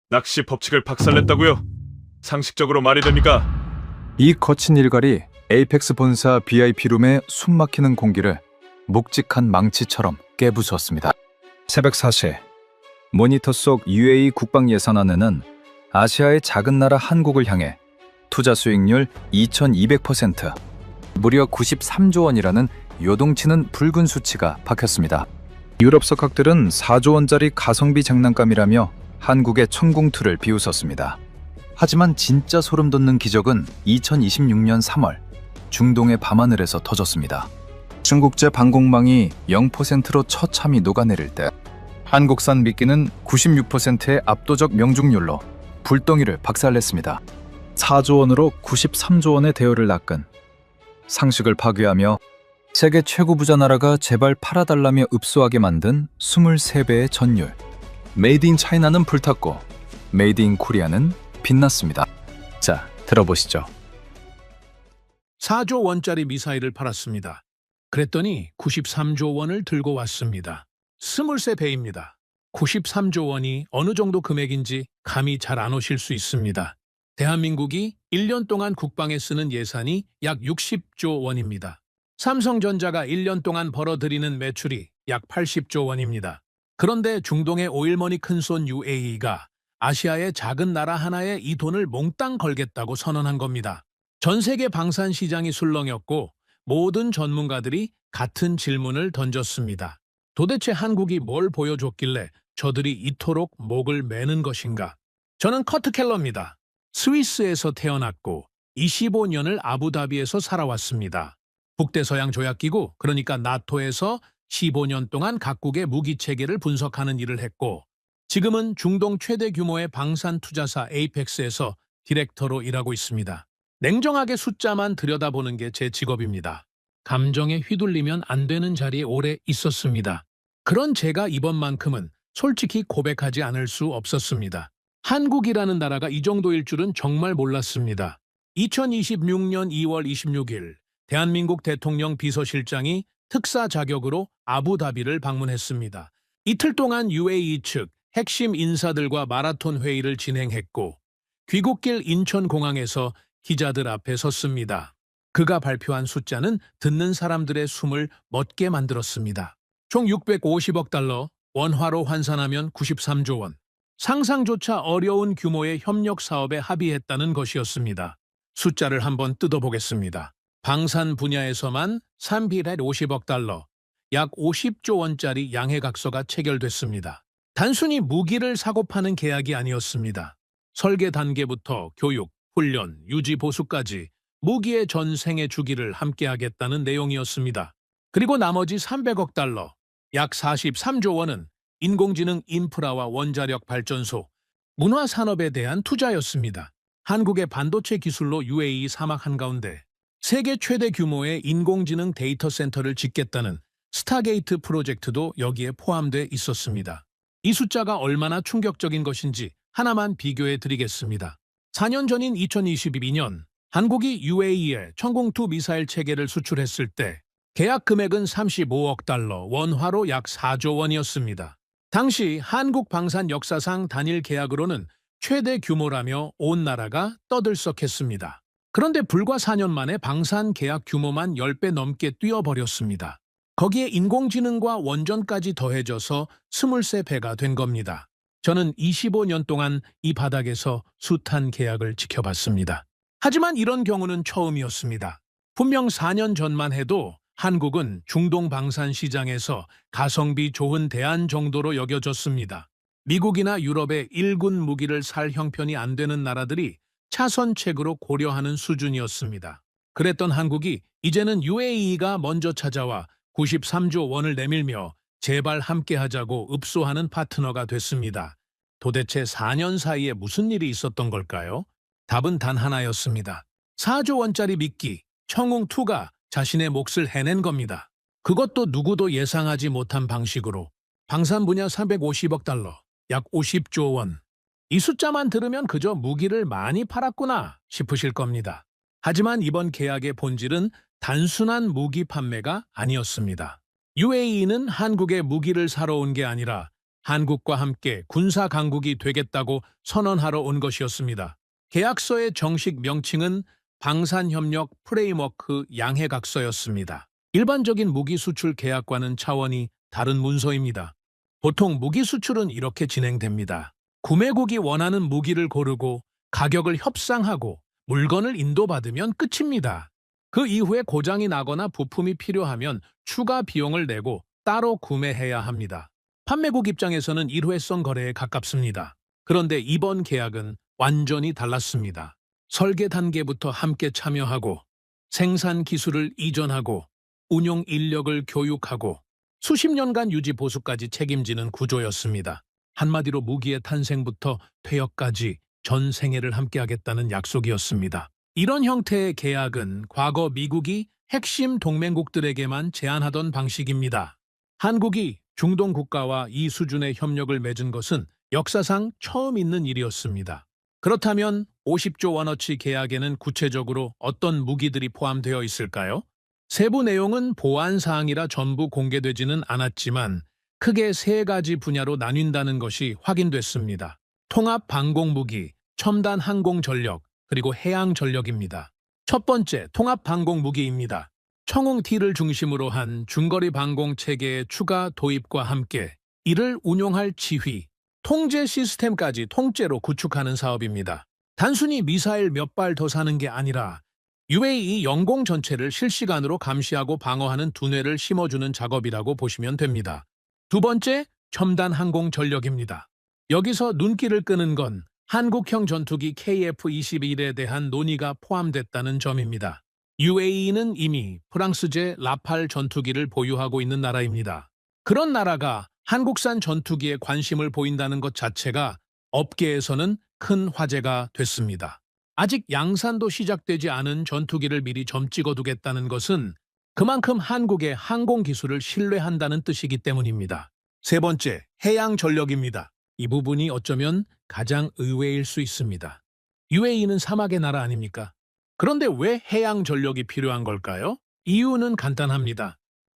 낚시 법칙을 박살냈다고요? 상식적으로 말이 됩니까? 이 거친 일갈이 에이펙스 본사 BIP룸의 숨막히는 공기를 묵직한 망치처럼 깨부수었습니다. 새벽 4시, 모니터 속 UAE 국방예산안에는 아시아의 작은 나라 한국을 향해 투자 수익률 2200%, 무려 93조 원이라는 요동치는 붉은 수치가 박혔습니다. 유럽 석학들은 4조 원짜리 가성비 장난감이라며 한국의 천궁투를 비웃었습니다. 하지만 진짜 소름 돋는 기적은 2026년 3월 중동의 밤하늘에서 터졌습니다. 중국제 방공망이 0%로 처참히 녹아내릴 때 한국산 미끼는 96%의 압도적 명중률로 불덩이를 박살냈습니다. 4조 원으로 93조 원의 대우를 낚은, 상식을 파괴하며 세계 최고 부자 나라가 제발 팔아달라며 읍소하게 만든 23배의 전율. 메이드 인 차이나는 불탔고 메이드 인 코리아는 빛났습니다. 자, 들어보시죠. 4조 원짜리 미사일을 팔았습니다. 그랬더니 93조 원을 들고 왔습니다. 23배입니다. 93조 원이 어느 정도 금액인지 감이 잘 안 오실 수 있습니다. 대한민국이 1년 동안 국방에 쓰는 예산이 약 60조 원입니다. 삼성전자가 1년 동안 벌어들이는 매출이 약 80조 원입니다. 그런데 중동의 오일머니 큰손 UAE가 아시아의 작은 나라 하나에 이 돈을 몽땅 걸겠다고 선언한 겁니다. 전 세계 방산 시장이 술렁였고 모든 전문가들이 같은 질문을 던졌습니다. 도대체 한국이 뭘 보여줬길래 저들이 이토록 목을 매는 것인가? 저는 커트 켈러입니다. 스위스에서 태어났고 25년을 아부다비에서 살아왔습니다. 북대서양 조약기구, 그러니까 나토에서 15년 동안 각국의 무기체계를 분석하는 일을 했고 지금은 중동 최대 규모의 방산 투자사 에이펙스에서 디렉터로 일하고 있습니다. 냉정하게 숫자만 들여다보는 게 제 직업입니다. 감정에 휘둘리면 안 되는 자리에 오래 있었습니다. 그런 제가 이번만큼은 솔직히 고백하지 않을 수 없었습니다. 한국이라는 나라가 이 정도일 줄은 정말 몰랐습니다. 2026년 2월 26일 대한민국 대통령 비서실장이 특사 자격으로 아부다비를 방문했습니다. 이틀 동안 UAE 측 핵심 인사들과 마라톤 회의를 진행했고 귀국길 인천공항에서 기자들 앞에 섰습니다. 그가 발표한 숫자는 듣는 사람들의 숨을 멎게 만들었습니다. 총 650억 달러, 원화로 환산하면 93조 원. 상상조차 어려운 규모의 협력 사업에 합의했다는 것이었습니다. 숫자를 한번 뜯어보겠습니다. 방산 분야에서만 350억 달러, 약 50조 원짜리 양해각서가 체결됐습니다. 단순히 무기를 사고 파는 계약이 아니었습니다. 설계 단계부터 교육, 훈련, 유지 보수까지 무기의 전 생애 주기를 함께하겠다는 내용이었습니다. 그리고 나머지 300억 달러, 약 43조 원은 인공지능 인프라와 원자력 발전소, 문화산업에 대한 투자였습니다. 한국의 반도체 기술로 UAE 사막 한가운데 세계 최대 규모의 인공지능 데이터 센터를 짓겠다는 스타게이트 프로젝트도 여기에 포함돼 있었습니다. 이 숫자가 얼마나 충격적인 것인지 하나만 비교해 드리겠습니다. 4년 전인 2022년 한국이 UAE에 천궁2 미사일 체계를 수출했을 때 계약 금액은 35억 달러, 원화로 약 4조 원이었습니다. 당시 한국 방산 역사상 단일 계약으로는 최대 규모라며 온 나라가 떠들썩했습니다. 그런데 불과 4년 만에 방산 계약 규모만 10배 넘게 뛰어버렸습니다. 거기에 인공지능과 원전까지 더해져서 23배가 된 겁니다. 저는 25년 동안 이 바닥에서 숱한 계약을 지켜봤습니다. 하지만 이런 경우는 처음이었습니다. 분명 4년 전만 해도 한국은 중동 방산 시장에서 가성비 좋은 대안 정도로 여겨졌습니다. 미국이나 유럽의 일군 무기를 살 형편이 안 되는 나라들이 차선책으로 고려하는 수준이었습니다. 그랬던 한국이 이제는 UAE가 먼저 찾아와 93조 원을 내밀며 제발 함께하자고 읍소하는 파트너가 됐습니다. 도대체 4년 사이에 무슨 일이 있었던 걸까요? 답은 단 하나였습니다. 4조 원짜리 미끼, 청웅2가 자신의 몫을 해낸 겁니다. 그것도 누구도 예상하지 못한 방식으로 방산 분야 350억 달러, 약 50조 원. 이 숫자만 들으면 그저 무기를 많이 팔았구나 싶으실 겁니다. 하지만 이번 계약의 본질은 단순한 무기 판매가 아니었습니다. UAE는 한국의 무기를 사러 온 게 아니라 한국과 함께 군사 강국이 되겠다고 선언하러 온 것이었습니다. 계약서의 정식 명칭은 방산협력 프레임워크 양해각서였습니다. 일반적인 무기 수출 계약과는 차원이 다른 문서입니다. 보통 무기 수출은 이렇게 진행됩니다. 구매국이 원하는 무기를 고르고 가격을 협상하고 물건을 인도받으면 끝입니다. 그 이후에 고장이 나거나 부품이 필요하면 추가 비용을 내고 따로 구매해야 합니다. 판매국 입장에서는 일회성 거래에 가깝습니다. 그런데 이번 계약은 완전히 달랐습니다. 설계 단계부터 함께 참여하고 생산 기술을 이전하고 운용 인력을 교육하고 수십 년간 유지 보수까지 책임지는 구조였습니다. 한마디로 무기의 탄생부터 퇴역까지 전 생애를 함께하겠다는 약속이었습니다. 이런 형태의 계약은 과거 미국이 핵심 동맹국들에게만 제한하던 방식입니다. 한국이 중동 국가와 이 수준의 협력을 맺은 것은 역사상 처음 있는 일이었습니다. 그렇다면 50조 원어치 계약에는 구체적으로 어떤 무기들이 포함되어 있을까요? 세부 내용은 보안 사항이라 전부 공개되지는 않았지만 크게 세 가지 분야로 나뉜다는 것이 확인됐습니다. 통합 방공무기, 첨단 항공전력, 그리고 해양전력입니다. 첫 번째, 통합 방공무기입니다. 청웅T를 중심으로 한 중거리 방공 체계의 추가 도입과 함께 이를 운용할 지휘, 통제 시스템까지 통째로 구축하는 사업입니다. 단순히 미사일 몇 발 더 사는 게 아니라 UAE 영공 전체를 실시간으로 감시하고 방어하는 두뇌를 심어주는 작업이라고 보시면 됩니다. 두 번째, 첨단 항공 전력입니다. 여기서 눈길을 끄는 건 한국형 전투기 KF-21에 대한 논의가 포함됐다는 점입니다. UAE는 이미 프랑스제 라팔 전투기를 보유하고 있는 나라입니다. 그런 나라가 한국산 전투기에 관심을 보인다는 것 자체가 업계에서는 큰 화제가 됐습니다. 아직 양산도 시작되지 않은 전투기를 미리 점 찍어두겠다는 것은 그만큼 한국의 항공 기술을 신뢰한다는 뜻이기 때문입니다. 세 번째, 해양 전력입니다. 이 부분이 어쩌면 가장 의외일 수 있습니다. UAE는 사막의 나라 아닙니까? 그런데 왜 해양 전력이 필요한 걸까요? 이유는 간단합니다.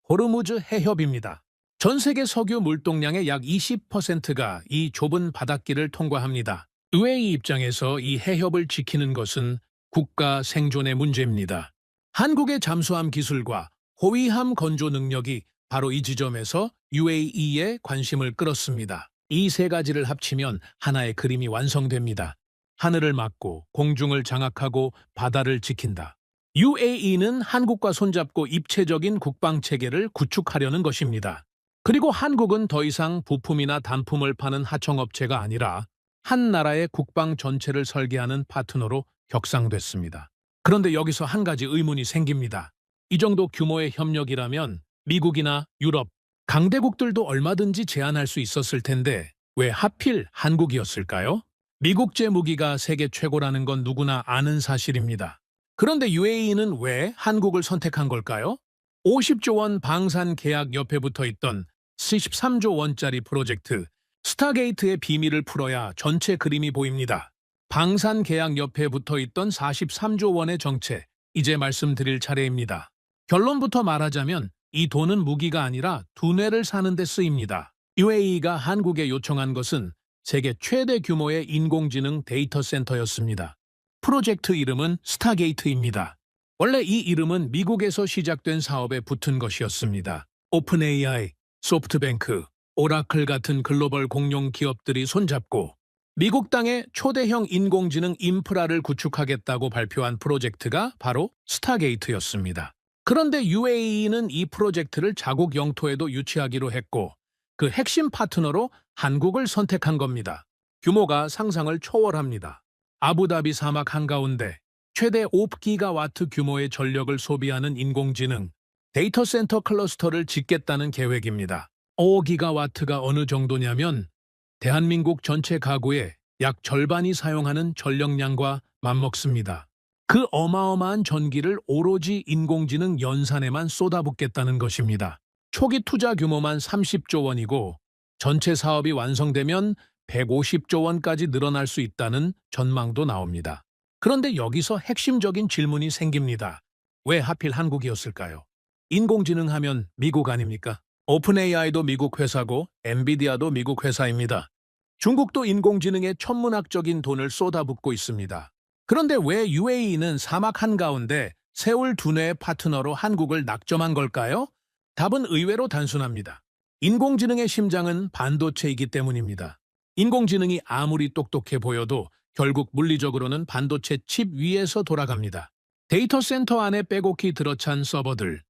호르무즈 해협입니다. 전 세계 석유 물동량의 약 20%가 이 좁은 바닷길을 통과합니다. UAE 입장에서 이 해협을 지키는 것은 국가 생존의 문제입니다. 한국의 잠수함 기술과 호위함 건조 능력이 바로 이 지점에서 UAE의 관심을 끌었습니다. 이 세 가지를 합치면 하나의 그림이 완성됩니다. 하늘을 막고 공중을 장악하고 바다를 지킨다. UAE는 한국과 손잡고 입체적인 국방체계를 구축하려는 것입니다. 그리고 한국은 더 이상 부품이나 단품을 파는 하청업체가 아니라 한 나라의 국방 전체를 설계하는 파트너로 격상됐습니다. 그런데 여기서 한 가지 의문이 생깁니다. 이 정도 규모의 협력이라면 미국이나 유럽, 강대국들도 얼마든지 제안할 수 있었을 텐데 왜 하필 한국이었을까요? 미국제 무기가 세계 최고라는 건 누구나 아는 사실입니다. 그런데 UAE는 왜 한국을 선택한 걸까요? 50조 원 방산 계약 옆에 붙어 있던 73조 원짜리 프로젝트 스타게이트의 비밀을 풀어야 전체 그림이 보입니다. 방산 계약 옆에 붙어 있던 43조 원의 정체, 이제 말씀드릴 차례입니다. 결론부터 말하자면 이 돈은 무기가 아니라 두뇌를 사는 데 쓰입니다. UAE가 한국에 요청한 것은 세계 최대 규모의 인공지능 데이터 센터였습니다. 프로젝트 이름은 스타게이트입니다. 원래 이 이름은 미국에서 시작된 사업에 붙은 것이었습니다. 오픈 AI, 소프트뱅크, 오라클 같은 글로벌 공룡 기업들이 손잡고 미국 땅에 초대형 인공지능 인프라를 구축하겠다고 발표한 프로젝트가 바로 스타게이트였습니다. 그런데 UAE는 이 프로젝트를 자국 영토에도 유치하기로 했고 그 핵심 파트너로 한국을 선택한 겁니다. 규모가 상상을 초월합니다. 아부다비 사막 한가운데 최대 5기가와트 규모의 전력을 소비하는 인공지능 데이터 센터 클러스터를 짓겠다는 계획입니다. 5기가와트가 어느 정도냐면 대한민국 전체 가구의 약 절반이 사용하는 전력량과 맞먹습니다. 그 어마어마한 전기를 오로지 인공지능 연산에만 쏟아붓겠다는 것입니다. 초기 투자 규모만 30조 원이고 전체 사업이 완성되면 150조 원까지 늘어날 수 있다는 전망도 나옵니다. 그런데 여기서 핵심적인 질문이 생깁니다. 왜 하필 한국이었을까요? 인공지능 하면 미국 아닙니까? 오픈 AI도 미국 회사고 엔비디아도 미국 회사입니다. 중국도 인공지능에 천문학적인 돈을 쏟아붓고 있습니다. 그런데 왜 UAE는 사막 한가운데 세울 두뇌의 파트너로 한국을 낙점한 걸까요? 답은 의외로 단순합니다. 인공지능의 심장은 반도체이기 때문입니다. 인공지능이 아무리 똑똑해 보여도 결국 물리적으로는 반도체 칩 위에서 돌아갑니다. 데이터 센터 안에 빼곡히 들어찬 서버들,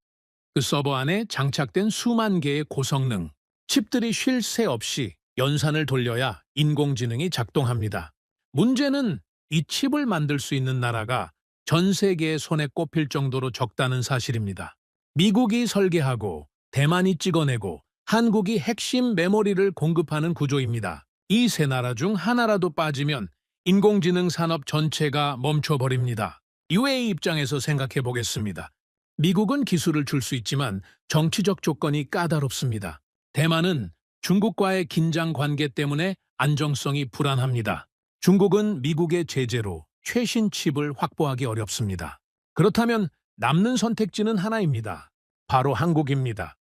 그 서버 안에 장착된 수만 개의 고성능, 칩들이 쉴 새 없이 연산을 돌려야 인공지능이 작동합니다. 문제는 이 칩을 만들 수 있는 나라가 전 세계의 손에 꼽힐 정도로 적다는 사실입니다. 미국이 설계하고 대만이 찍어내고 한국이 핵심 메모리를 공급하는 구조입니다. 이 세 나라 중 하나라도 빠지면 인공지능 산업 전체가 멈춰버립니다. UAE 입장에서 생각해 보겠습니다. 미국은 기술을 줄 수 있지만 정치적 조건이 까다롭습니다. 대만은 중국과의 긴장 관계 때문에 안정성이 불안합니다. 중국은 미국의 제재로 최신 칩을 확보하기 어렵습니다. 그렇다면 남는 선택지는 하나입니다. 바로 한국입니다.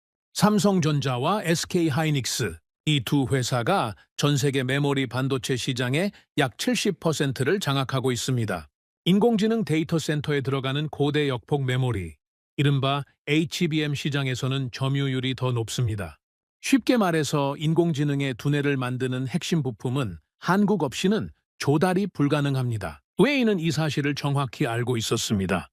삼성전자와 SK하이닉스, 이 두 회사가 전 세계 메모리 반도체 시장의 약 70%를 장악하고 있습니다. 인공지능 데이터 센터에 들어가는 고대 역폭 메모리, 이른바 HBM 시장에서는 점유율이 더 높습니다. 쉽게 말해서 인공지능의 두뇌를 만드는 핵심 부품은 한국 없이는 조달이 불가능합니다. 웨이는 이 사실을 정확히 알고 있었습니다.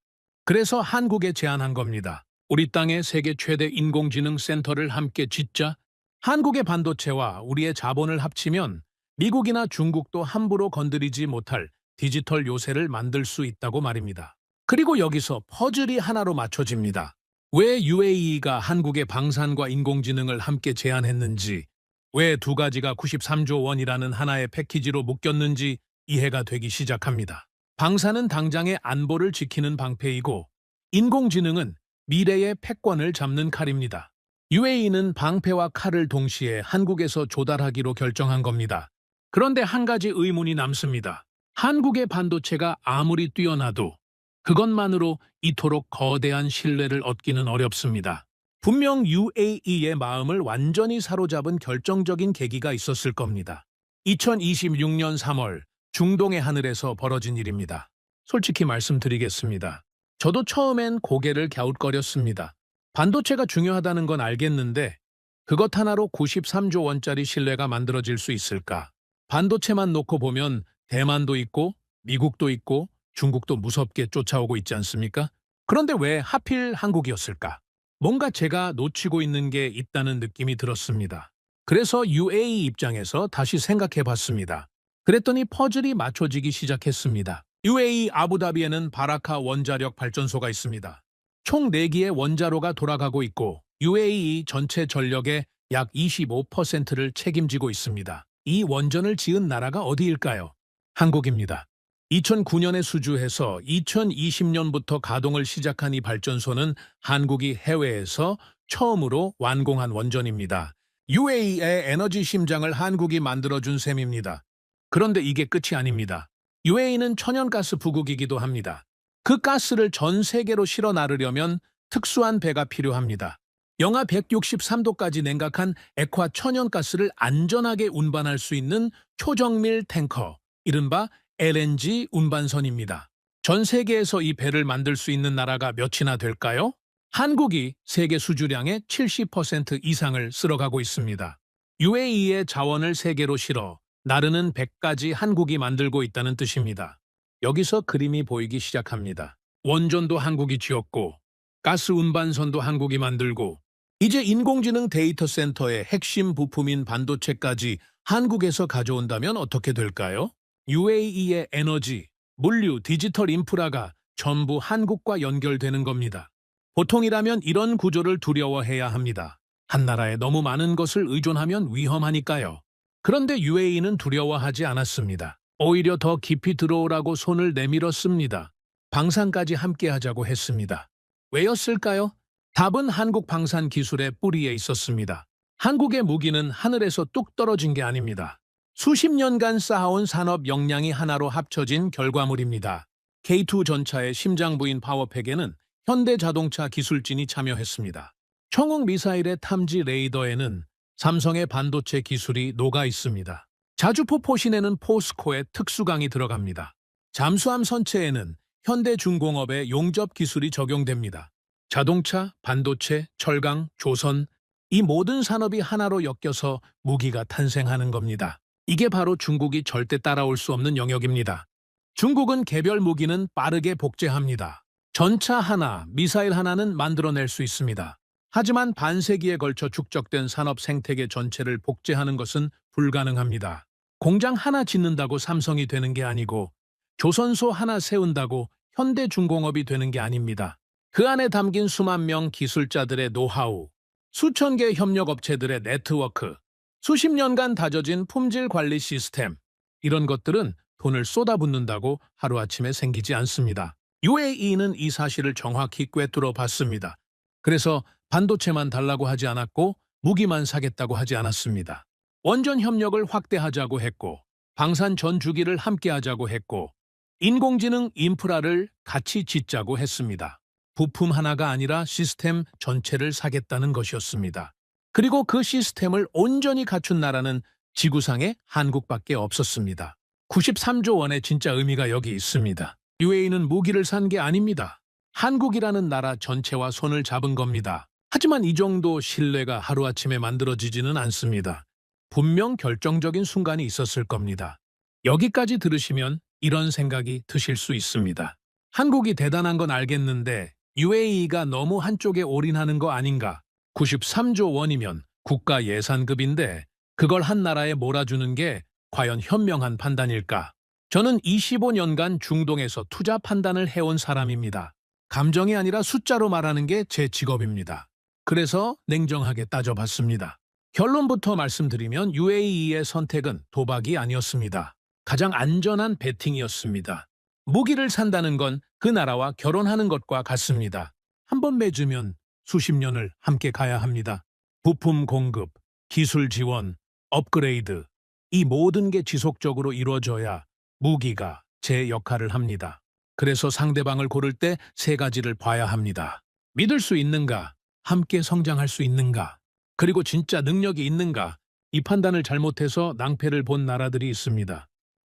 그래서 한국에 제안한 겁니다. 우리 땅에 세계 최대 인공지능 센터를 함께 짓자. 한국의 반도체와 우리의 자본을 합치면 미국이나 중국도 함부로 건드리지 못할 디지털 요새를 만들 수 있다고 말입니다. 그리고 여기서 퍼즐이 하나로 맞춰집니다. 왜 UAE가 한국의 방산과 인공지능을 함께 제안했는지, 왜 두 가지가 93조 원이라는 하나의 패키지로 묶였는지 이해가 되기 시작합니다. 방산은 당장의 안보를 지키는 방패이고 인공지능은 미래의 패권을 잡는 칼입니다. UAE는 방패와 칼을 동시에 한국에서 조달하기로 결정한 겁니다. 그런데 한 가지 의문이 남습니다. 한국의 반도체가 아무리 뛰어나도 그것만으로 이토록 거대한 신뢰를 얻기는 어렵습니다. 분명 UAE의 마음을 완전히 사로잡은 결정적인 계기가 있었을 겁니다. 2026년 3월 중동의 하늘에서 벌어진 일입니다. 솔직히 말씀드리겠습니다. 저도 처음엔 고개를 갸웃거렸습니다. 반도체가 중요하다는 건 알겠는데 그것 하나로 93조 원짜리 신뢰가 만들어질 수 있을까? 반도체만 놓고 보면 대만도 있고 미국도 있고 중국도 무섭게 쫓아오고 있지 않습니까? 그런데 왜 하필 한국이었을까? 뭔가 제가 놓치고 있는 게 있다는 느낌이 들었습니다. 그래서 UAE 입장에서 다시 생각해 봤습니다. 그랬더니 퍼즐이 맞춰지기 시작했습니다. UAE 아부다비에는 바라카 원자력 발전소가 있습니다. 총 4기의 원자로가 돌아가고 있고 UAE 전체 전력의 약 25%를 책임지고 있습니다. 이 원전을 지은 나라가 어디일까요? 한국입니다. 2009년에 수주해서 2020년부터 가동을 시작한 이 발전소는 한국이 해외에서 처음으로 완공한 원전입니다. UAE의 에너지 심장을 한국이 만들어준 셈입니다. 그런데 이게 끝이 아닙니다. UAE는 천연가스 부국이기도 합니다. 그 가스를 전 세계로 실어 나르려면 특수한 배가 필요합니다. 영하 163도까지 냉각한 액화 천연가스를 안전하게 운반할 수 있는 초정밀 탱커, 이른바 LNG 운반선입니다. 전 세계에서 이 배를 만들 수 있는 나라가 몇이나 될까요? 한국이 세계 수주량의 70% 이상을 쓸어가고 있습니다. UAE의 자원을 세계로 실어 나르는 배까지 한국이 만들고 있다는 뜻입니다. 여기서 그림이 보이기 시작합니다. 원전도 한국이 지었고 가스 운반선도 한국이 만들고 이제 인공지능 데이터 센터의 핵심 부품인 반도체까지 한국에서 가져온다면 어떻게 될까요? UAE의 에너지, 물류, 디지털 인프라가 전부 한국과 연결되는 겁니다. 보통이라면 이런 구조를 두려워해야 합니다. 한 나라에 너무 많은 것을 의존하면 위험하니까요. 그런데 UAE는 두려워하지 않았습니다. 오히려 더 깊이 들어오라고 손을 내밀었습니다. 방산까지 함께하자고 했습니다. 왜였을까요? 답은 한국 방산 기술의 뿌리에 있었습니다. 한국의 무기는 하늘에서 뚝 떨어진 게 아닙니다. 수십 년간 쌓아온 산업 역량이 하나로 합쳐진 결과물입니다. K2 전차의 심장부인 파워팩에는 현대자동차 기술진이 참여했습니다. 청웅 미사일의 탐지 레이더에는 삼성의 반도체 기술이 녹아 있습니다. 자주포 포신에는 포스코의 특수강이 들어갑니다. 잠수함 선체에는 현대중공업의 용접 기술이 적용됩니다. 자동차, 반도체, 철강, 조선, 이 모든 산업이 하나로 엮여서 무기가 탄생하는 겁니다. 이게 바로 중국이 절대 따라올 수 없는 영역입니다. 중국은 개별 무기는 빠르게 복제합니다. 전차 하나, 미사일 하나는 만들어낼 수 있습니다. 하지만 반세기에 걸쳐 축적된 산업 생태계 전체를 복제하는 것은 불가능합니다. 공장 하나 짓는다고 삼성이 되는 게 아니고 조선소 하나 세운다고 현대중공업이 되는 게 아닙니다. 그 안에 담긴 수만 명 기술자들의 노하우, 수천 개 협력업체들의 네트워크, 수십 년간 다져진 품질 관리 시스템, 이런 것들은 돈을 쏟아붓는다고 하루아침에 생기지 않습니다. UAE는 이 사실을 정확히 꿰뚫어 봤습니다. 그래서 반도체만 달라고 하지 않았고 무기만 사겠다고 하지 않았습니다. 원전 협력을 확대하자고 했고 방산 전 주기를 함께하자고 했고 인공지능 인프라를 같이 짓자고 했습니다. 부품 하나가 아니라 시스템 전체를 사겠다는 것이었습니다. 그리고 그 시스템을 온전히 갖춘 나라는 지구상에 한국밖에 없었습니다. 93조 원의 진짜 의미가 여기 있습니다. UAE는 무기를 산 게 아닙니다. 한국이라는 나라 전체와 손을 잡은 겁니다. 하지만 이 정도 신뢰가 하루아침에 만들어지지는 않습니다. 분명 결정적인 순간이 있었을 겁니다. 여기까지 들으시면 이런 생각이 드실 수 있습니다. 한국이 대단한 건 알겠는데 UAE가 너무 한쪽에 올인하는 거 아닌가? 93조 원이면 국가 예산급인데 그걸 한 나라에 몰아주는 게 과연 현명한 판단일까? 저는 25년간 중동에서 투자 판단을 해온 사람입니다. 감정이 아니라 숫자로 말하는 게 제 직업입니다. 그래서 냉정하게 따져봤습니다. 결론부터 말씀드리면 UAE의 선택은 도박이 아니었습니다. 가장 안전한 베팅이었습니다. 무기를 산다는 건 그 나라와 결혼하는 것과 같습니다. 한 번 맺으면 수십 년을 함께 가야 합니다. 부품 공급, 기술 지원, 업그레이드, 이 모든 게 지속적으로 이루어져야 무기가 제 역할을 합니다. 그래서 상대방을 고를 때 세 가지를 봐야 합니다. 믿을 수 있는가? 함께 성장할 수 있는가? 그리고 진짜 능력이 있는가? 이 판단을 잘못해서 낭패를 본 나라들이 있습니다.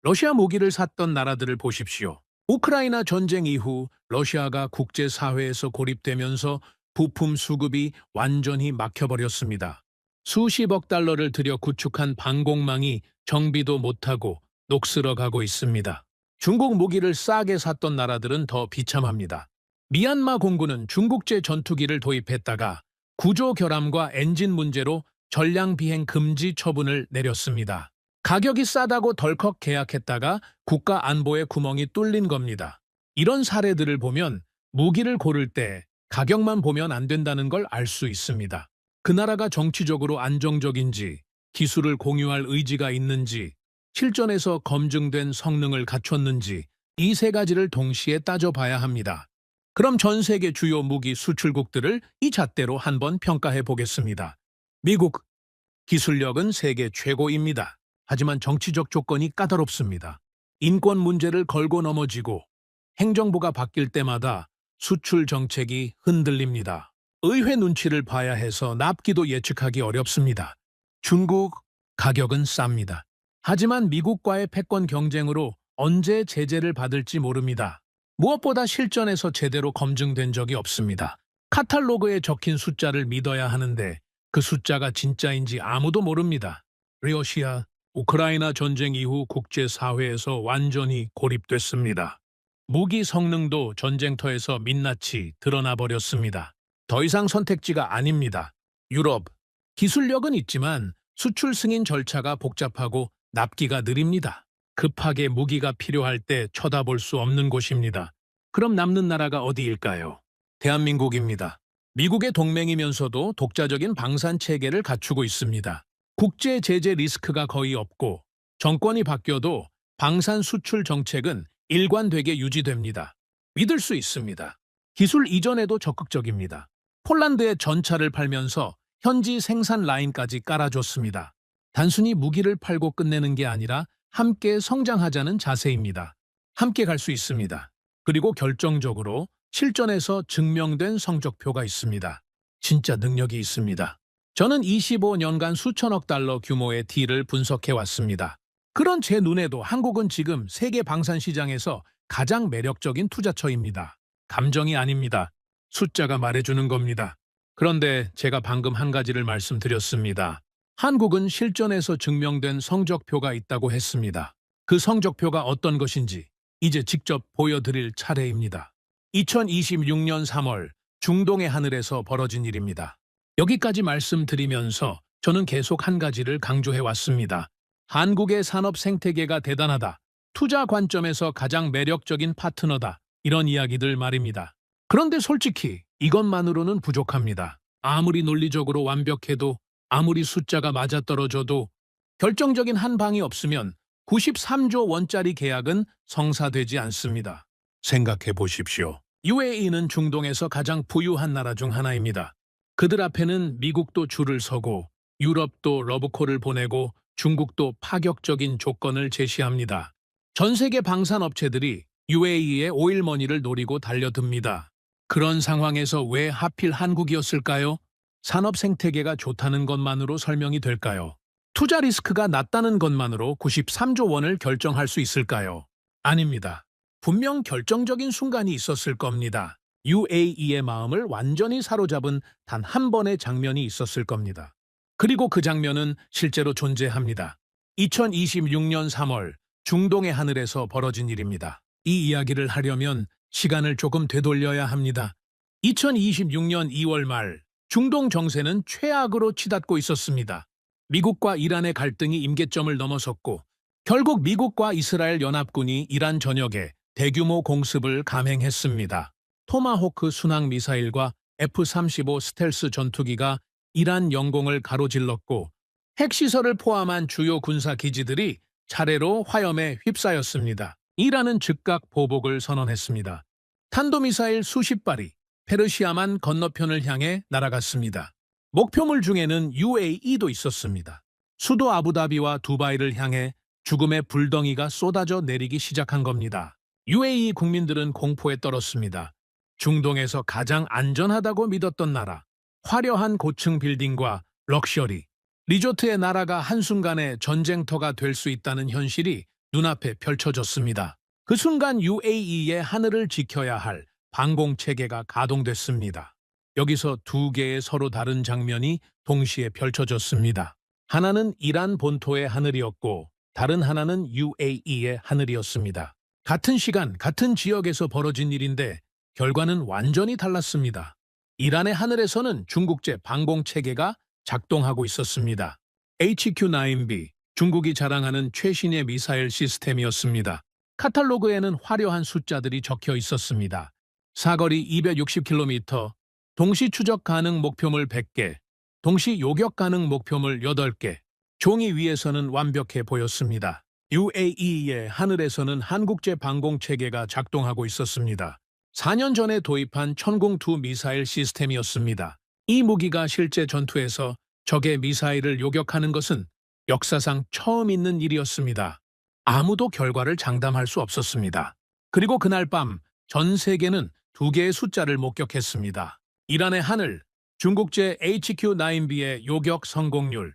러시아 무기를 샀던 나라들을 보십시오. 우크라이나 전쟁 이후 러시아가 국제사회에서 고립되면서 부품 수급이 완전히 막혀버렸습니다. 수십억 달러를 들여 구축한 방공망이 정비도 못하고 녹슬어가고 있습니다. 중국 무기를 싸게 샀던 나라들은 더 비참합니다. 미얀마 공군은 중국제 전투기를 도입했다가 구조 결함과 엔진 문제로 전량 비행 금지 처분을 내렸습니다. 가격이 싸다고 덜컥 계약했다가 국가 안보에 구멍이 뚫린 겁니다. 이런 사례들을 보면 무기를 고를 때 가격만 보면 안 된다는 걸 알 수 있습니다. 그 나라가 정치적으로 안정적인지, 기술을 공유할 의지가 있는지, 실전에서 검증된 성능을 갖췄는지 이 세 가지를 동시에 따져봐야 합니다. 그럼 전 세계 주요 무기 수출국들을 이 잣대로 한번 평가해 보겠습니다. 미국, 기술력은 세계 최고입니다. 하지만 정치적 조건이 까다롭습니다. 인권 문제를 걸고 넘어지고 행정부가 바뀔 때마다 수출 정책이 흔들립니다. 의회 눈치를 봐야 해서 납기도 예측하기 어렵습니다. 중국, 가격은 쌉니다. 하지만 미국과의 패권 경쟁으로 언제 제재를 받을지 모릅니다. 무엇보다 실전에서 제대로 검증된 적이 없습니다. 카탈로그에 적힌 숫자를 믿어야 하는데 그 숫자가 진짜인지 아무도 모릅니다. 러시아, 우크라이나 전쟁 이후 국제사회에서 완전히 고립됐습니다. 무기 성능도 전쟁터에서 민낯이 드러나 버렸습니다. 더 이상 선택지가 아닙니다. 유럽, 기술력은 있지만 수출 승인 절차가 복잡하고 납기가 느립니다. 급하게 무기가 필요할 때 쳐다볼 수 없는 곳입니다. 그럼 남는 나라가 어디일까요? 대한민국입니다. 미국의 동맹이면서도 독자적인 방산 체계를 갖추고 있습니다. 국제 제재 리스크가 거의 없고 정권이 바뀌어도 방산 수출 정책은 일관되게 유지됩니다. 믿을 수 있습니다. 기술 이전에도 적극적입니다. 폴란드에 전차를 팔면서 현지 생산 라인까지 깔아줬습니다. 단순히 무기를 팔고 끝내는 게 아니라 함께 성장하자는 자세입니다. 함께 갈 수 있습니다. 그리고 결정적으로 실전에서 증명된 성적표가 있습니다. 진짜 능력이 있습니다. 저는 25년간 수천억 달러 규모의 딜을 분석해 왔습니다. 그런 제 눈에도 한국은 지금 세계 방산 시장에서 가장 매력적인 투자처입니다. 감정이 아닙니다. 숫자가 말해주는 겁니다. 그런데 제가 방금 한 가지를 말씀드렸습니다. 한국은 실전에서 증명된 성적표가 있다고 했습니다. 그 성적표가 어떤 것인지 이제 직접 보여드릴 차례입니다. 2026년 3월 중동의 하늘에서 벌어진 일입니다. 여기까지 말씀드리면서 저는 계속 한 가지를 강조해 왔습니다. 한국의 산업 생태계가 대단하다. 투자 관점에서 가장 매력적인 파트너다. 이런 이야기들 말입니다. 그런데 솔직히 이것만으로는 부족합니다. 아무리 논리적으로 완벽해도 아무리 숫자가 맞아떨어져도 결정적인 한 방이 없으면 93조 원짜리 계약은 성사되지 않습니다. 생각해 보십시오. UAE는 중동에서 가장 부유한 나라 중 하나입니다. 그들 앞에는 미국도 줄을 서고 유럽도 러브콜을 보내고 중국도 파격적인 조건을 제시합니다. 전 세계 방산업체들이 UAE의 오일머니를 노리고 달려듭니다. 그런 상황에서 왜 하필 한국이었을까요? 산업 생태계가 좋다는 것만으로 설명이 될까요? 투자 리스크가 낮다는 것만으로 93조 원을 결정할 수 있을까요? 아닙니다. 분명 결정적인 순간이 있었을 겁니다. UAE의 마음을 완전히 사로잡은 단 한 번의 장면이 있었을 겁니다. 그리고 그 장면은 실제로 존재합니다. 2026년 3월 중동의 하늘에서 벌어진 일입니다. 이 이야기를 하려면 시간을 조금 되돌려야 합니다. 2026년 2월 말 중동 정세는 최악으로 치닫고 있었습니다. 미국과 이란의 갈등이 임계점을 넘어섰고 결국 미국과 이스라엘 연합군이 이란 전역에 대규모 공습을 감행했습니다. 토마호크 순항 미사일과 F-35 스텔스 전투기가 이란 영공을 가로질렀고 핵시설을 포함한 주요 군사 기지들이 차례로 화염에 휩싸였습니다. 이란은 즉각 보복을 선언했습니다. 탄도미사일 수십 발이 페르시아만 건너편을 향해 날아갔습니다. 목표물 중에는 UAE도 있었습니다. 수도 아부다비와 두바이를 향해 죽음의 불덩이가 쏟아져 내리기 시작한 겁니다. UAE 국민들은 공포에 떨었습니다. 중동에서 가장 안전하다고 믿었던 나라, 화려한 고층 빌딩과 럭셔리, 리조트의 나라가 한순간에 전쟁터가 될 수 있다는 현실이 눈앞에 펼쳐졌습니다. 그 순간 UAE의 하늘을 지켜야 할 방공체계가 가동됐습니다. 여기서 두 개의 서로 다른 장면이 동시에 펼쳐졌습니다. 하나는 이란 본토의 하늘이었고 다른 하나는 UAE의 하늘이었습니다. 같은 시간, 같은 지역에서 벌어진 일인데 결과는 완전히 달랐습니다. 이란의 하늘에서는 중국제 방공체계가 작동하고 있었습니다. HQ-9B, 중국이 자랑하는 최신의 미사일 시스템이었습니다. 카탈로그에는 화려한 숫자들이 적혀 있었습니다. 사거리 260km, 동시 추적 가능 목표물 100개, 동시 요격 가능 목표물 8개, 종이 위에서는 완벽해 보였습니다. UAE의 하늘에서는 한국제 방공체계가 작동하고 있었습니다. 4년 전에 도입한 천궁2 미사일 시스템이었습니다. 이 무기가 실제 전투에서 적의 미사일을 요격하는 것은 역사상 처음 있는 일이었습니다. 아무도 결과를 장담할 수 없었습니다. 그리고 그날 밤 전 세계는 두 개의 숫자를 목격했습니다. 이란의 하늘, 중국제 HQ-9B의 요격 성공률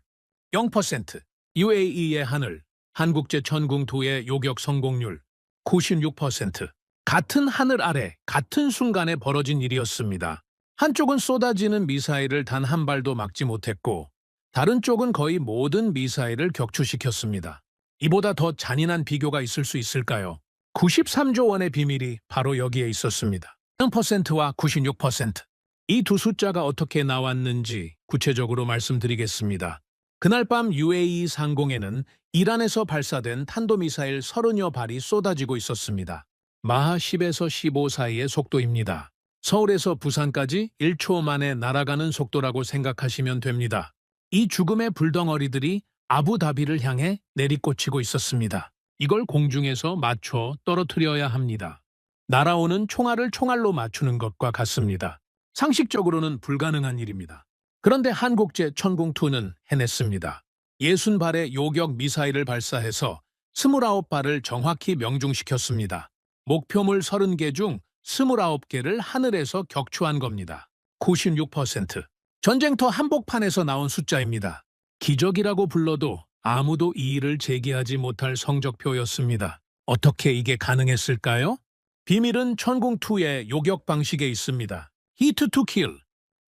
0%, UAE의 하늘, 한국제 천궁2의 요격 성공률 96%. 같은 하늘 아래, 같은 순간에 벌어진 일이었습니다. 한쪽은 쏟아지는 미사일을 단 한 발도 막지 못했고 다른 쪽은 거의 모든 미사일을 격추시켰습니다. 이보다 더 잔인한 비교가 있을 수 있을까요? 93조 원의 비밀이 바로 여기에 있었습니다. 0%와 96%. 이 두 숫자가 어떻게 나왔는지 구체적으로 말씀드리겠습니다. 그날 밤 UAE 상공에는 이란에서 발사된 탄도미사일 30여 발이 쏟아지고 있었습니다. 마하 10에서 15 사이의 속도입니다. 서울에서 부산까지 1초 만에 날아가는 속도라고 생각하시면 됩니다. 이 죽음의 불덩어리들이 아부다비를 향해 내리꽂히고 있었습니다. 이걸 공중에서 맞춰 떨어뜨려야 합니다. 날아오는 총알을 총알로 맞추는 것과 같습니다. 상식적으로는 불가능한 일입니다. 그런데 한국제 천궁2는 해냈습니다. 60발의 요격 미사일을 발사해서 29발을 정확히 명중시켰습니다. 목표물 30개 중 29개를 하늘에서 격추한 겁니다. 96%. 전쟁터 한복판에서 나온 숫자입니다. 기적이라고 불러도 아무도 이의를 제기하지 못할 성적표였습니다. 어떻게 이게 가능했을까요? 비밀은 천궁2의 요격 방식에 있습니다. Hit to kill.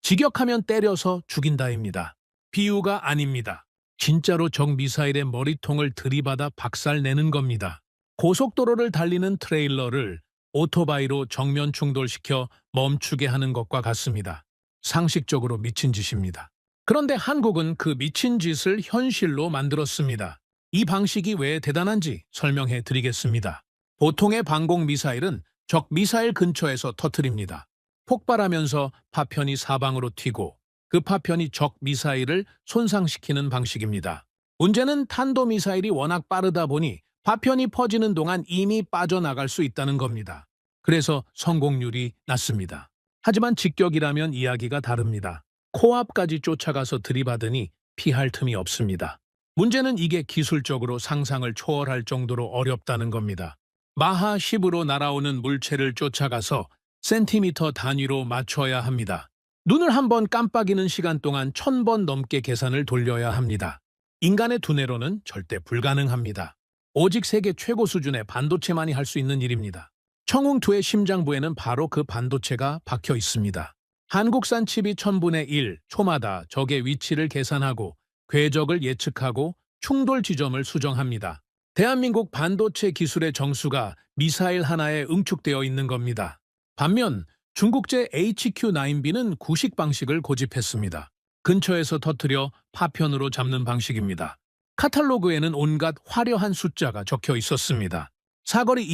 직역하면 때려서 죽인다입니다. 비유가 아닙니다. 진짜로 적 미사일의 머리통을 들이받아 박살내는 겁니다. 고속도로를 달리는 트레일러를 오토바이로 정면 충돌시켜 멈추게 하는 것과 같습니다. 상식적으로 미친 짓입니다. 그런데 한국은 그 미친 짓을 현실로 만들었습니다. 이 방식이 왜 대단한지 설명해 드리겠습니다. 보통의 방공 미사일은 적 미사일 근처에서 터뜨립니다. 폭발하면서 파편이 사방으로 튀고 그 파편이 적 미사일을 손상시키는 방식입니다. 문제는 탄도미사일이 워낙 빠르다 보니 파편이 퍼지는 동안 이미 빠져나갈 수 있다는 겁니다. 그래서 성공률이 낮습니다. 하지만 직격이라면 이야기가 다릅니다. 코앞까지 쫓아가서 들이받으니 피할 틈이 없습니다. 문제는 이게 기술적으로 상상을 초월할 정도로 어렵다는 겁니다. 마하 10으로 날아오는 물체를 쫓아가서 센티미터 단위로 맞춰야 합니다. 눈을 한번 깜빡이는 시간 동안 1000번 넘게 계산을 돌려야 합니다. 인간의 두뇌로는 절대 불가능합니다. 오직 세계 최고 수준의 반도체만이 할 수 있는 일입니다. 청웅2의 심장부에는 바로 그 반도체가 박혀 있습니다. 한국산 칩이 1000분의 1 초마다 적의 위치를 계산하고 궤적을 예측하고 충돌 지점을 수정합니다. 대한민국 반도체 기술의 정수가 미사일 하나에 응축되어 있는 겁니다. 반면 중국제 HQ-9B는 구식 방식을 고집했습니다. 근처에서 터뜨려 파편으로 잡는 방식입니다. 카탈로그에는 온갖 화려한 숫자가 적혀 있었습니다. 사거리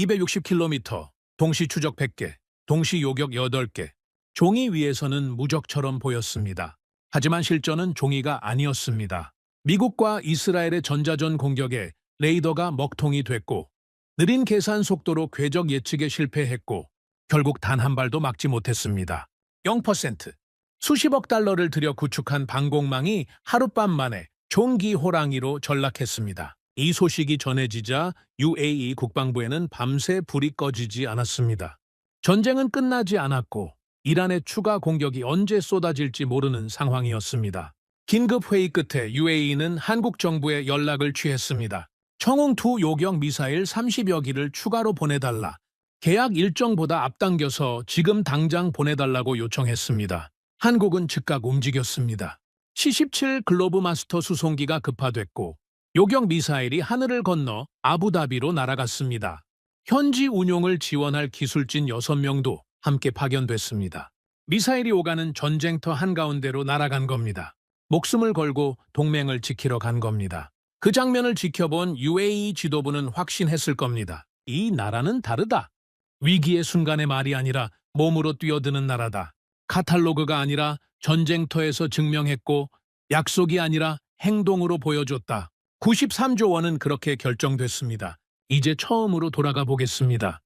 260km, 동시 추적 100개, 동시 요격 8개. 종이 위에서는 무적처럼 보였습니다. 하지만 실전은 종이가 아니었습니다. 미국과 이스라엘의 전자전 공격에 레이더가 먹통이 됐고 느린 계산 속도로 궤적 예측에 실패했고 결국 단 한 발도 막지 못했습니다. 0%. 수십억 달러를 들여 구축한 방공망이 하룻밤 만에 종기 호랑이로 전락했습니다. 이 소식이 전해지자 UAE 국방부에는 밤새 불이 꺼지지 않았습니다. 전쟁은 끝나지 않았고 이란의 추가 공격이 언제 쏟아질지 모르는 상황이었습니다. 긴급 회의 끝에 UAE는 한국 정부에 연락을 취했습니다. 청웅2 요격 미사일 30여 기를 추가로 보내달라. 계약 일정보다 앞당겨서 지금 당장 보내달라고 요청했습니다. 한국은 즉각 움직였습니다. C-17 글로브 마스터 수송기가 급파됐고 요격 미사일이 하늘을 건너 아부다비로 날아갔습니다. 현지 운용을 지원할 기술진 6명도 함께 파견됐습니다. 미사일이 오가는 전쟁터 한가운데로 날아간 겁니다. 목숨을 걸고 동맹을 지키러 간 겁니다. 그 장면을 지켜본 UAE 지도부는 확신했을 겁니다. 이 나라는 다르다. 위기의 순간의 말이 아니라 몸으로 뛰어드는 나라다. 카탈로그가 아니라 전쟁터에서 증명했고 약속이 아니라 행동으로 보여줬다. 93조 원은 그렇게 결정됐습니다. 이제 처음으로 돌아가 보겠습니다.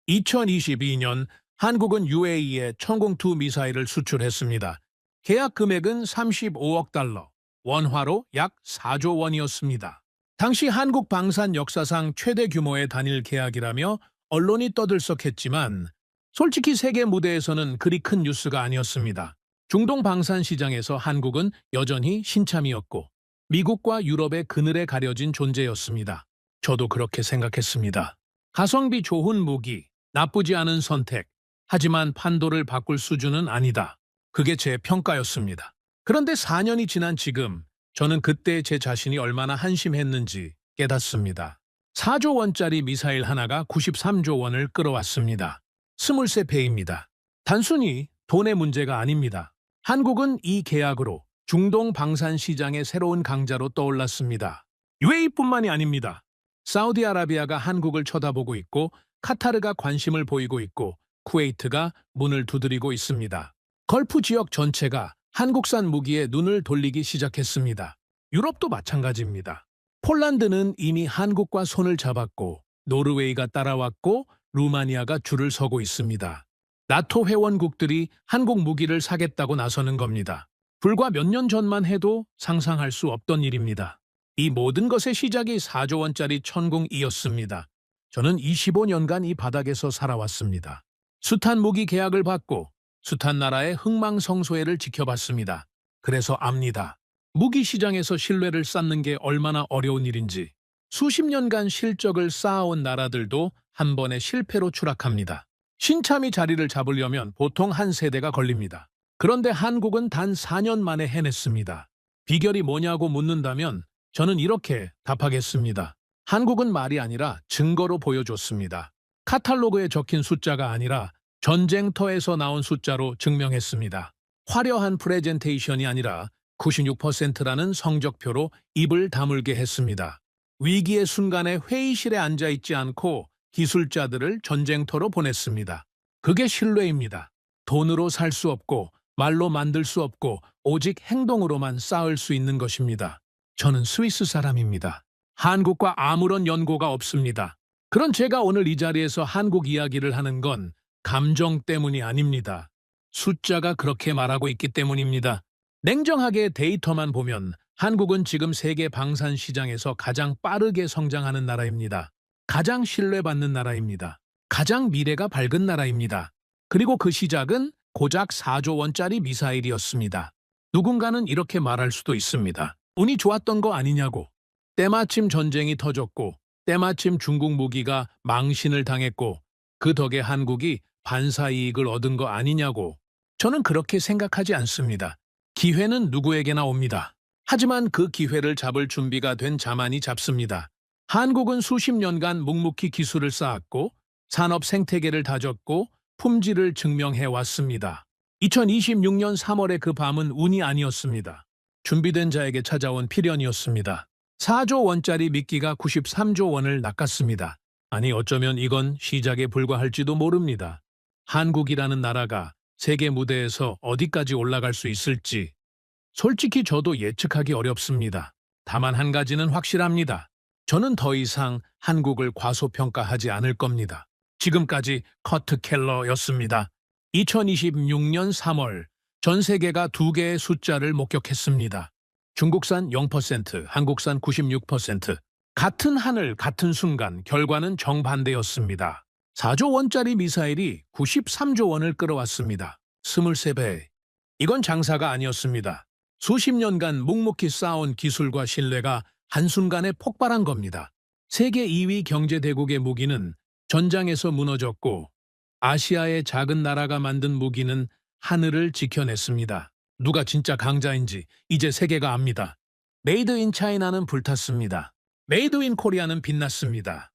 2022년 한국은 UAE에 청궁2 미사일을 수출했습니다. 계약 금액은 35억 달러, 원화로 약 4조 원이었습니다. 당시 한국 방산 역사상 최대 규모의 단일 계약이라며 언론이 떠들썩했지만 솔직히 세계 무대에서는 그리 큰 뉴스가 아니었습니다. 중동 방산 시장에서 한국은 여전히 신참이었고 미국과 유럽의 그늘에 가려진 존재였습니다. 저도 그렇게 생각했습니다. 가성비 좋은 무기, 나쁘지 않은 선택, 하지만 판도를 바꿀 수준은 아니다. 그게 제 평가였습니다. 그런데 4년이 지난 지금 저는 그때 제 자신이 얼마나 한심했는지 깨닫습니다. 4조 원짜리 미사일 하나가 93조 원을 끌어왔습니다. 스물세 배입니다. 단순히 돈의 문제가 아닙니다. 한국은 이 계약으로 중동 방산 시장의 새로운 강자로 떠올랐습니다. UAE뿐만이 아닙니다. 사우디아라비아가 한국을 쳐다보고 있고 카타르가 관심을 보이고 있고 쿠웨이트가 문을 두드리고 있습니다. 걸프 지역 전체가 한국산 무기에 눈을 돌리기 시작했습니다. 유럽도 마찬가지입니다. 폴란드는 이미 한국과 손을 잡았고 노르웨이가 따라왔고 루마니아가 줄을 서고 있습니다. 나토 회원국들이 한국 무기를 사겠다고 나서는 겁니다. 불과 몇 년 전만 해도 상상할 수 없던 일입니다. 이 모든 것의 시작이 4조 원짜리 천궁이었습니다. 저는 25년간 이 바닥에서 살아왔습니다. 숱한 무기 계약을 받고 숱한 나라의 흥망성쇠를 지켜봤습니다. 그래서 압니다. 무기 시장에서 신뢰를 쌓는 게 얼마나 어려운 일인지. 수십 년간 실적을 쌓아온 나라들도 한 번의 실패로 추락합니다. 신참이 자리를 잡으려면 보통 한 세대가 걸립니다. 그런데 한국은 단 4년 만에 해냈습니다. 비결이 뭐냐고 묻는다면 저는 이렇게 답하겠습니다. 한국은 말이 아니라 증거로 보여줬습니다. 카탈로그에 적힌 숫자가 아니라 전쟁터에서 나온 숫자로 증명했습니다. 화려한 프레젠테이션이 아니라 96%라는 성적표로 입을 다물게 했습니다. 위기의 순간에 회의실에 앉아있지 않고 기술자들을 전쟁터로 보냈습니다. 그게 신뢰입니다. 돈으로 살 수 없고 말로 만들 수 없고 오직 행동으로만 쌓을 수 있는 것입니다. 저는 스위스 사람입니다. 한국과 아무런 연고가 없습니다. 그런 제가 오늘 이 자리에서 한국 이야기를 하는 건 감정 때문이 아닙니다. 숫자가 그렇게 말하고 있기 때문입니다. 냉정하게 데이터만 보면 한국은 지금 세계 방산 시장에서 가장 빠르게 성장하는 나라입니다. 가장 신뢰받는 나라입니다. 가장 미래가 밝은 나라입니다. 그리고 그 시작은 고작 4조 원짜리 미사일이었습니다. 누군가는 이렇게 말할 수도 있습니다. 운이 좋았던 거 아니냐고. 때마침 전쟁이 터졌고 때마침 중국 무기가 망신을 당했고 그 덕에 한국이 반사 이익을 얻은 거 아니냐고. 저는 그렇게 생각하지 않습니다. 기회는 누구에게나 옵니다. 하지만 그 기회를 잡을 준비가 된 자만이 잡습니다. 한국은 수십 년간 묵묵히 기술을 쌓았고 산업 생태계를 다졌고 품질을 증명해 왔습니다. 2026년 3월의 그 밤은 운이 아니었습니다. 준비된 자에게 찾아온 필연이었습니다. 4조 원짜리 미끼가 93조 원을 낚았습니다. 아니 어쩌면 이건 시작에 불과할지도 모릅니다. 한국이라는 나라가 세계 무대에서 어디까지 올라갈 수 있을지 솔직히 저도 예측하기 어렵습니다. 다만 한 가지는 확실합니다. 저는 더 이상 한국을 과소평가하지 않을 겁니다. 지금까지 커트 켈러였습니다. 2026년 3월 전 세계가 두 개의 숫자를 목격했습니다. 중국산 0%, 한국산 96%. 같은 하늘, 같은 순간 결과는 정반대였습니다. 4조 원짜리 미사일이 93조 원을 끌어왔습니다. 23배. 이건 장사가 아니었습니다. 수십 년간 묵묵히 쌓아온 기술과 신뢰가 한순간에 폭발한 겁니다. 세계 2위 경제대국의 무기는 전장에서 무너졌고 아시아의 작은 나라가 만든 무기는 하늘을 지켜냈습니다. 누가 진짜 강자인지 이제 세계가 압니다. 메이드 인 차이나는 불탔습니다. 메이드 인 코리아는 빛났습니다.